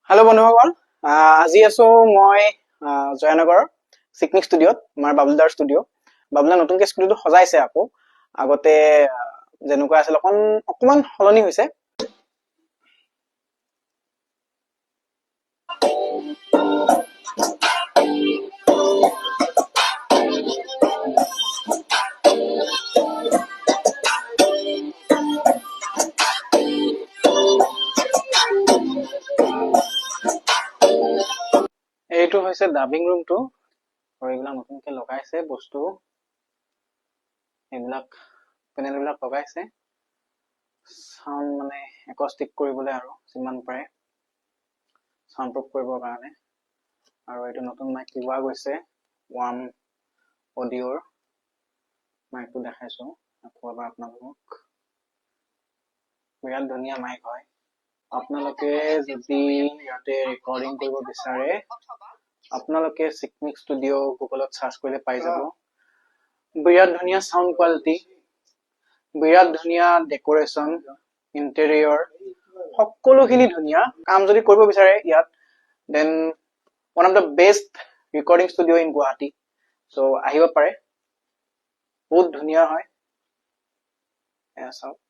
Hello' বন্ধুসকল, আজি আছো মই জয়ানগৰৰ চিকনিক ষ্টুডিঅ'ত, আমাৰ বাবুলদাৰ ষ্টুডিঅ'। বাবুলা নতুনকে ষ্টুডিঅ'টো সজাইছে আকৌ। আগতে যেনেকুৱা আছিল অকমান সলনি হৈছে। এইটো হৈছে ডাবিং ৰুমটো, আৰু এইবিলাক নতুনকে লগাইছে বস্তু, এইবিলাক পেনেলবিলাক লগাইছে চাউণ্ড মানে একষ্টিক কৰিবলৈ আৰু যিমান পাৰে চাউণ্ড প্ৰুফ কৰিবৰ কাৰণে। আৰু এইটো নতুন মাইক লোৱা গৈছে, ৱাৰ্ম অডিঅ'ৰ মাইকটো দেখাইছো আকৌ এবাৰ আপোনালোকক। বিৰাট ধুনীয়া মাইক হয়। আপোনালোকে যদি ইয়াতে ৰেকৰ্ডিং কৰিব বিচাৰে, আপোনালোকে চিকনিক ষ্টুডিঅ' গুগলত চাৰ্চ কৰিলে পাই যাব। বিৰাট ধুনীয়া চাউণ্ড কোৱালিটি, বিৰাট ধুনীয়া ডেক'ৰেশ্যন, ইণ্টেৰিয়ৰ, সকলোখিনি ধুনীয়া। কাম যদি কৰিব বিচাৰে ইয়াত, then one of the best recording studio' in Guwahati. So' আহিব পাৰে, বহুত ধুনীয়া হয়। এয়া চাওক।